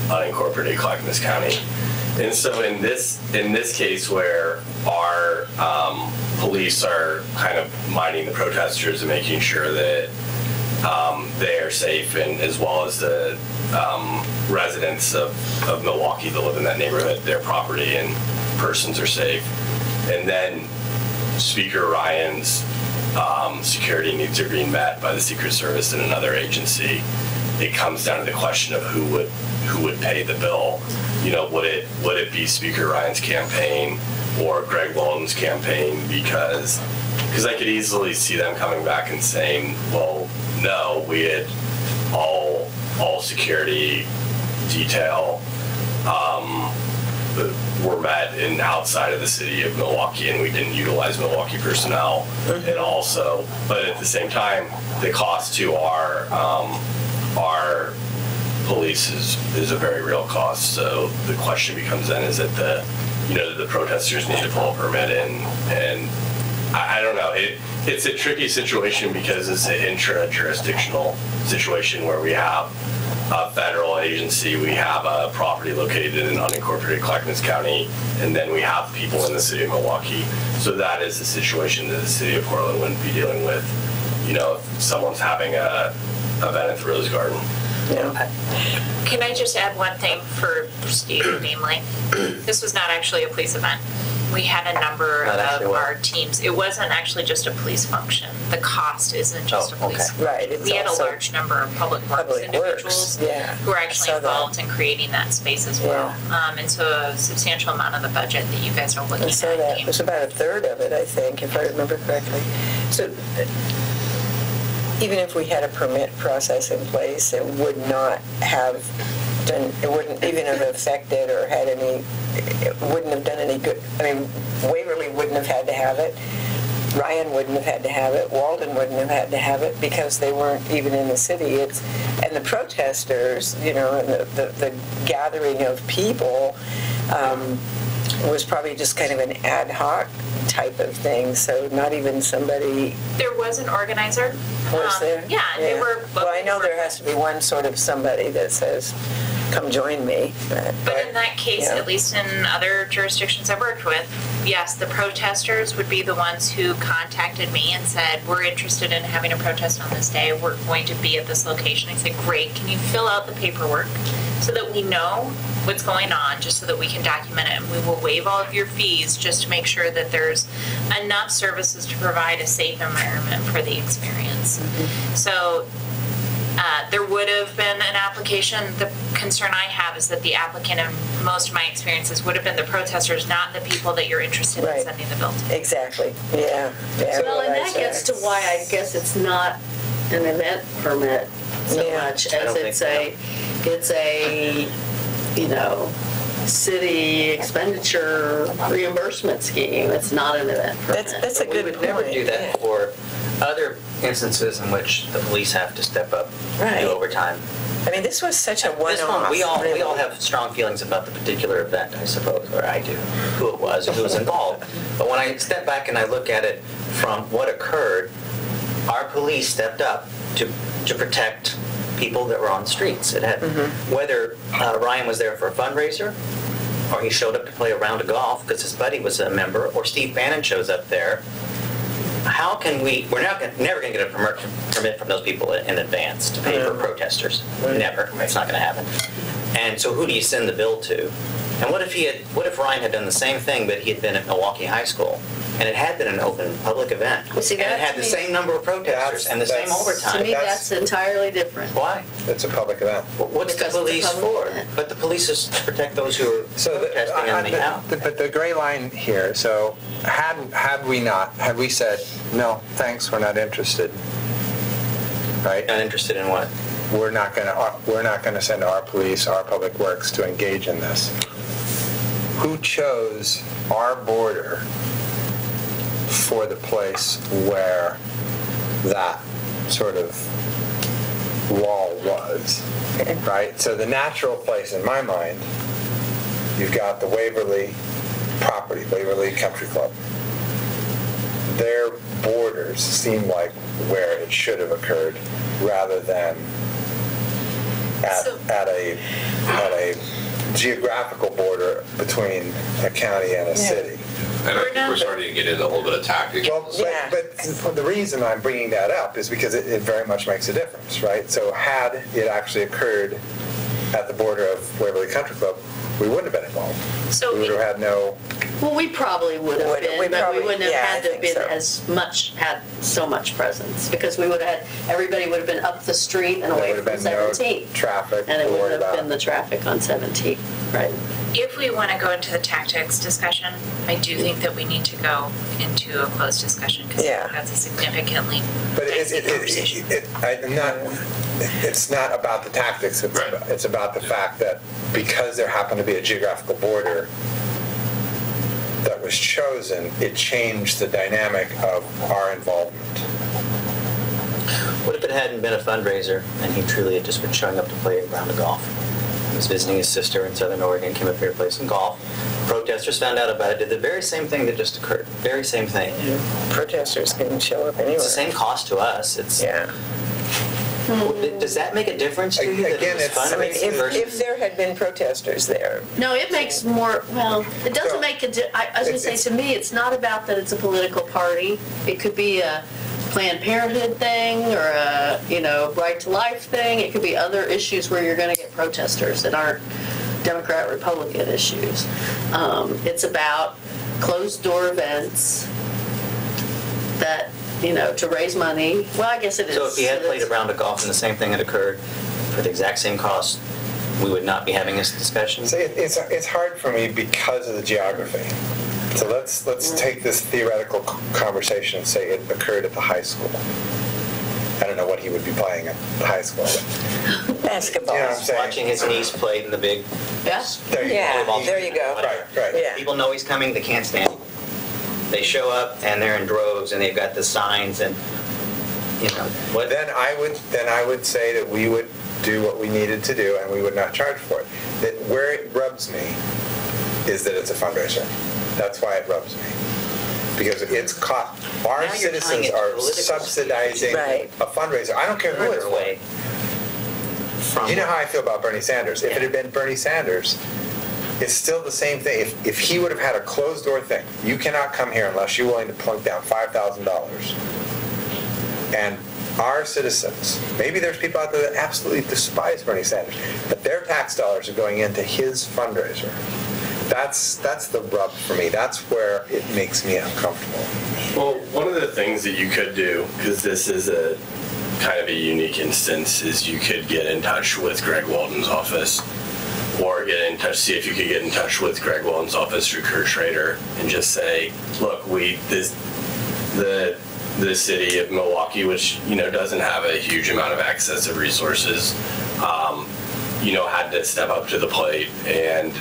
unincorporated Clackamas County. And so in this case where our police are kind of minding the protesters and making sure that they are safe, and as well as the residents of Milwaukee that live in that neighborhood, their property and persons are safe. And then Speaker Ryan's security needs are being met by the Secret Service and another agency. It comes down to the question of who would pay the bill. Would it be Speaker Ryan's campaign or Greg Walton's campaign? Because I could easily see them coming back and saying, well, no, we had all security detail were met in outside of the city of Milwaukee, and we didn't utilize Milwaukee personnel. And also, but at the same time, the cost to our police is a very real cost. So the question becomes then, is that the protesters need to pull a permit in? And I don't know. It's a tricky situation because it's an intra-jurisdictional situation where we have a federal agency, we have a property located in unincorporated Clackamas County, and then we have people in the city of Milwaukee. So that is the situation that the city of Portland wouldn't be dealing with, if someone's having a event at the Rose Garden. Yeah. Can I just add one thing for Steve, namely? This was not actually a police event. We had a number of our teams. It wasn't actually just a police function. The cost isn't just a police function. Right. We had a large number of public works individuals who were actually involved in creating that space as well. And so a substantial amount of the budget that you guys are looking at. It was about a third of it, I think, if I remember correctly. So even if we had a permit process in place, it would not have done, it wouldn't even have affected or had any, it wouldn't have done any good. I mean, Waverly wouldn't have had to have it. Ryan wouldn't have had to have it. Walden wouldn't have had to have it because they weren't even in the city. And the protesters, and the gathering of people was probably just kind of an ad hoc type of thing. So not even somebody. There was an organizer. Was there? Yeah, and they were. Well, I know there has to be one sort of somebody that says, come join me. But in that case, at least in other jurisdictions I've worked with, yes, the protesters would be the ones who contacted me and said, we're interested in having a protest on this day. We're going to be at this location. I said, great. Can you fill out the paperwork so that we know what's going on, just so that we can document it, and we will waive all of your fees just to make sure that there's enough services to provide a safe environment for the experience. Mm-hmm. So there would have been an application. The concern I have is that the applicant, in most of my experiences, would have been the protesters, not the people that you're interested in sending the bill to. Exactly. Yeah. Well, and that gets to why I guess it's not an event permit so much as it's a city expenditure reimbursement scheme. It's not an event permit. That's a good point. We would never do that for other instances in which the police have to step up and do overtime. I mean, this was such a one-off. We all have strong feelings about the particular event, I suppose, or I do, who it was and who was involved. But when I step back and I look at it from what occurred, our police stepped up to protect people that were on the streets. It had whether Ryan was there for a fundraiser, or he showed up to play a round of golf because his buddy was a member, or Steve Bannon shows up there. How can we're never going to get a permit from those people in advance to pay for protesters. Never. It's not going to happen. And so who do you send the bill to? And what if Ryan had done the same thing, but he had been at Milwaukee High School, and it had been an open public event, and it had the same number of protesters and the same overtime? To me, that's entirely different. Why? It's a public event. What's the police for? But the police is to protect those who are protesting on behalf. But the gray line here, so had we said, no, thanks, we're not interested, right? Not interested in what? We're not going to send our police, our public works to engage in this. Who chose our border for the place where that sort of wall was, right? So the natural place in my mind, you've got the Waverly property, Waverly Country Club. Their borders seem like where it should have occurred rather than at a geographical border between a county and a city. And I think we're starting to get into a little bit of tactics. Well, but the reason I'm bringing that up is because it very much makes a difference, right? So had it actually occurred at the border of Waverly Country Club, we wouldn't have been involved. So we would have had no... Well, we probably would have been, but we wouldn't have had to have been so. had so much presence, because we would have had, everybody would have been up the street and away from 17th. No traffic. And it wouldn't have been the traffic on 17th, right? If we want to go into the tactics discussion, I do think that we need to go into a closed discussion, because that's a significantly dicey conversation. It's not about the tactics. It's about the fact that because there happened to be a geographical border that was chosen, it changed the dynamic of our involvement. What if it hadn't been a fundraiser, and he truly had just been showing up to play a round of golf. He was visiting his sister in Southern Oregon, came up here to play some golf. Protesters found out about it, did the very same thing that just occurred. Very same thing. Yeah. Protesters can show up anywhere. It's the same cost to us. It's Yeah. Does that make a difference to you? that Again, it was it's- I mean, fundraising versus- if there had been protesters there, No, it makes more, well, it doesn't So, make a, I was gonna say, to me, it's not about that it's a political party. It could be a Planned Parenthood thing or a, Right to Life thing. It could be other issues where you're gonna get protesters that aren't Democrat, Republican issues. It's about closed-door events that, to raise money. Well, I guess it is. So if he had played a round of golf and the same thing had occurred for the exact same cost, we would not be having this discussion? So it's hard for me because of the geography. So let's take this theoretical conversation and say it occurred at the high school. I don't know what he would be playing at the high school. basketball. You know what I'm saying? Watching his niece play in the big Yeah. There you go. Yeah, volleyball there you go. whatever. Right. Yeah. People know he's coming, they can't stand him. They show up and they're in droves and they've got the signs and, what? Then I would say that we would do what we needed to do and we would not charge for it. That where it rubs me is that it's a fundraiser. That's why it rubs me. Because our Now you're tying citizens it to are political subsidizing Right. a fundraiser. I don't care who it's Away from. You know how I feel about Bernie Sanders. If it had been Bernie Sanders, it's still the same thing. If he would have had a closed door thing, you cannot come here unless you're willing to plunk down $5,000. And our citizens, maybe there's people out there that absolutely despise Bernie Sanders, but their tax dollars are going into his fundraiser. That's the rub for me. That's where it makes me uncomfortable. Well, one of the things that you could do, because this is a kind of a unique instance, is you could get in touch with Greg Walden's office, or see if you could get in touch with Greg Walden's office through Kurt Schrader and just say, look, the city of Milwaukee, which doesn't have a huge amount of access of resources, had to step up to the plate, and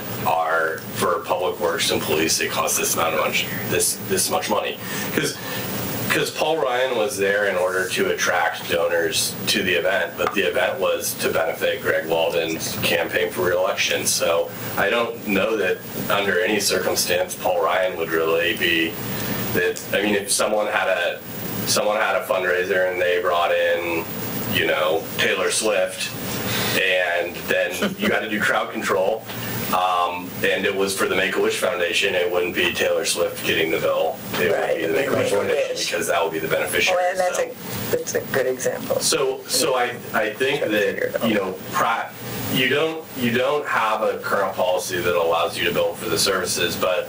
for public works and police, it costs this much money. Because Paul Ryan was there in order to attract donors to the event, but the event was to benefit Greg Walden's campaign for re-election. So I don't know that under any circumstance Paul Ryan would really be that. I mean, if someone had a fundraiser and they brought in, Taylor Swift, and then you got to do crowd control, and it was for the Make-A-Wish Foundation, it wouldn't be Taylor Swift getting the bill. It would be the Make-A-Wish Foundation, because that would be the beneficiary. Oh, and that's a good example. So I think that you don't have a current policy that allows you to bill for the services, but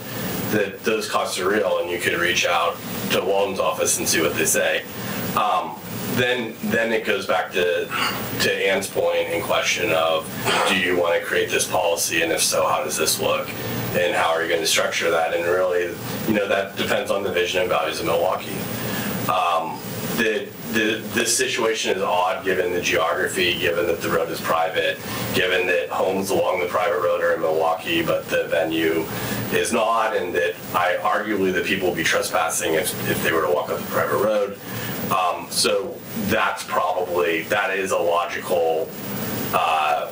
that those costs are real, and you could reach out to Walden's office and see what they say. Then it goes back to Ann's point and question of, do you want to create this policy, and if so, how does this look, and how are you going to structure that? And really, that depends on the vision and values of Milwaukee. This situation is odd given the geography, given that the road is private, given that homes along the private road are in Milwaukee, but the venue is not, and that arguably the people will be trespassing if they were to walk up the private road. So that is a logical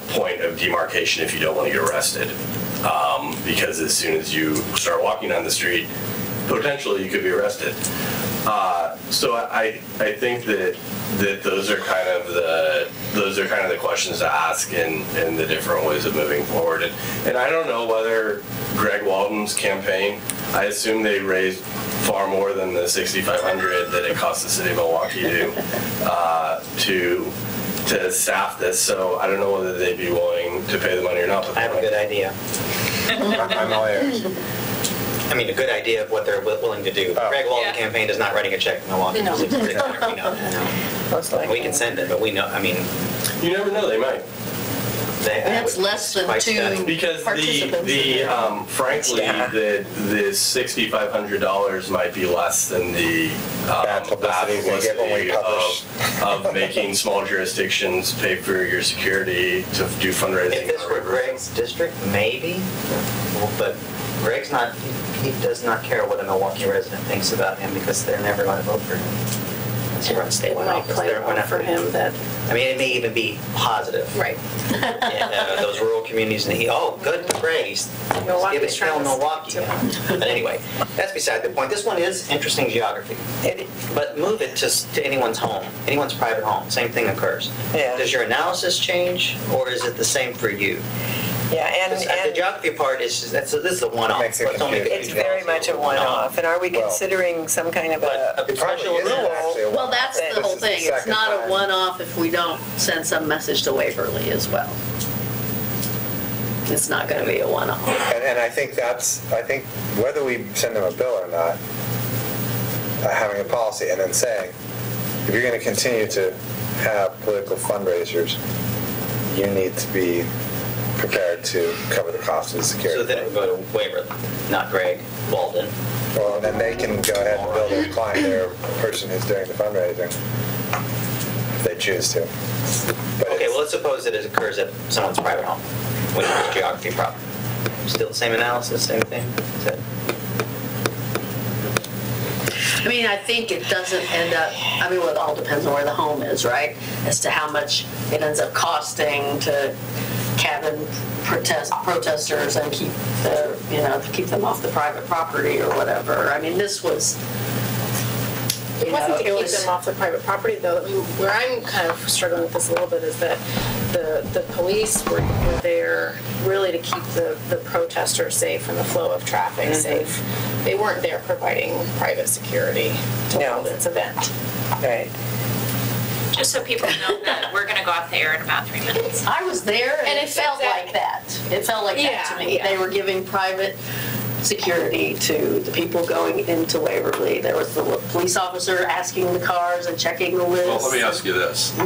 point of demarcation if you don't want to get arrested. Because as soon as you start walking on the street, potentially you could be arrested. So I think that those are kind of the questions to ask in the different ways of moving forward. And I don't know whether Greg Walden's campaign, I assume they raised far more than the $6,500 that it cost the city of Milwaukee to staff this. So I don't know whether they'd be willing to pay the money or not. I have a good idea. I'm all ears. I mean, a good idea of what they're willing to do. Greg Walden campaign is not writing a check to Milwaukee. No. We know that. Most likely. We can send it, but we know, You never know, they might. That's less than two Because participants. frankly, the $6,500 might be less than the Bad publicity we get when we publish. of making small jurisdictions pay for your security to do fundraising. if this were Greg's district, maybe, but Greg's not, he does not care what a Milwaukee resident thinks about him because they're never going to vote for him. once he runs It statewide might office. play There well might for him that, I mean, it may even be positive. right. And those rural communities, and good for Greg, he's giving still Milwaukee. But anyway, that's beside the point. This one is interesting geography. But move it to anyone's home, anyone's private home, same thing occurs. Yeah. Does your analysis change, or is it the same for you? Yeah, The and geography part is, this is a one-off. Makes it Let's don't make it it's too very fancy. much a one-off. And are we Well, considering some kind of But a a special Probably isn't actually a rule? Well, that's This the is whole the thing. It's second not a time. one-off if we don't send some message to Waverly as well. It's not going to be a one-off. And I think whether we send them a bill or not, having a policy and then saying, if you're going to continue to have political fundraisers, you need to be prepared to cover the cost of the security. So then it would go to Waverly, not Greg Walden. Well, then they can go ahead and bill their client, their person who's doing the fundraising, if they choose to. But Okay, well, let's suppose that it occurs at someone's private home, which is a geography problem. Still the same analysis, same thing? Is that- I mean, I think it doesn't end up, well, it all depends on where the home is, right? As to how much it ends up costing to cabin protesters and keep them off the private property or whatever. I mean, this was, It wasn't to it keep was- them off the private property, though. I mean, where I'm kind of struggling with this a little bit is that the police were there really to keep the protesters safe and the flow of traffic safe. They weren't there providing private security to hold this event. Right. Just so people know that we're going to go off the air in about 3 minutes. I was there and it it's felt exact- like that. It felt like that to me. Yeah. They were giving private security to the people going into Waverly. There was the police officer asking the cars and checking the list. Well, let me ask you this.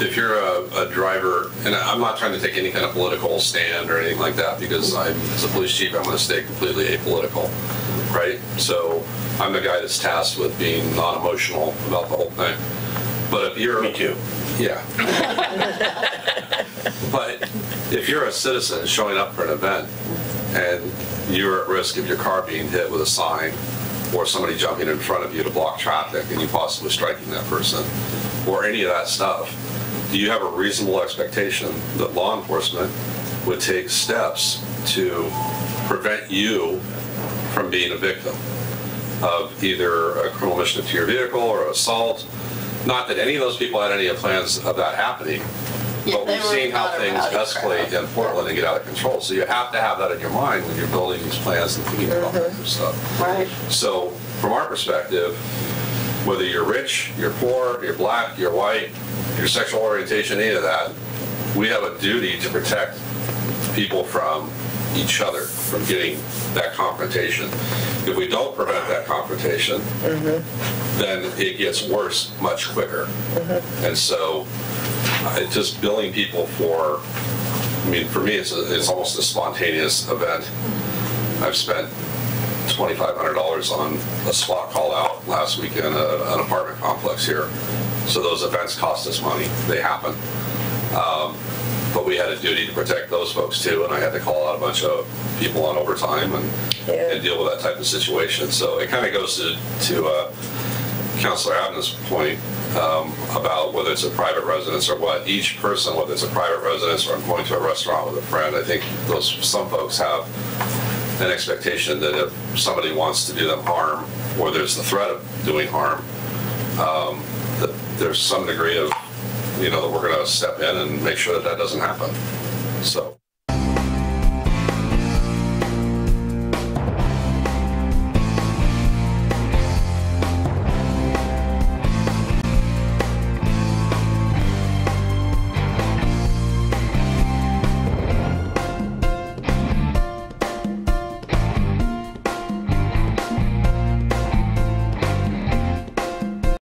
If you're a driver, and I'm not trying to take any kind of political stand or anything like that, because as a police chief, I'm going to stay completely apolitical, right? So I'm the guy that's tasked with being non-emotional about the whole thing. But if you're... Me too. Yeah. But if you're a citizen showing up for an event and you're at risk of your car being hit with a sign or somebody jumping in front of you to block traffic and you possibly striking that person or any of that stuff, do you have a reasonable expectation that law enforcement would take steps to prevent you from being a victim of either a criminal mischief to your vehicle or assault? Not that any of those people had any plans of that happening, Yeah, but they we've were seen how not a things rowdy escalate crowd. in Portland and get out of control. So you have to have that in your mind when you're building these plans and thinking about that kind of stuff. Right. So from our perspective, whether you're rich, you're poor, you're black, you're white, your sexual orientation, any of that, we have a duty to protect people from each other, from getting that confrontation. If we don't prevent that confrontation, then it gets worse much quicker. And so just billing people for, for me, it's almost a spontaneous event. I've spent $2,500 on a SWAT call out last week in an apartment complex here. So those events cost us money. They happen. But we had a duty to protect those folks too, and I had to call out a bunch of people on overtime and deal with that type of situation. So it kind of goes to Councilor Abney's point about whether it's a private residence or what. Each person, whether it's a private residence or I'm going to a restaurant with a friend, I think some folks have an expectation that if somebody wants to do them harm or there's the threat of doing harm, that there's some degree of, that we're going to step in and make sure that doesn't happen. So.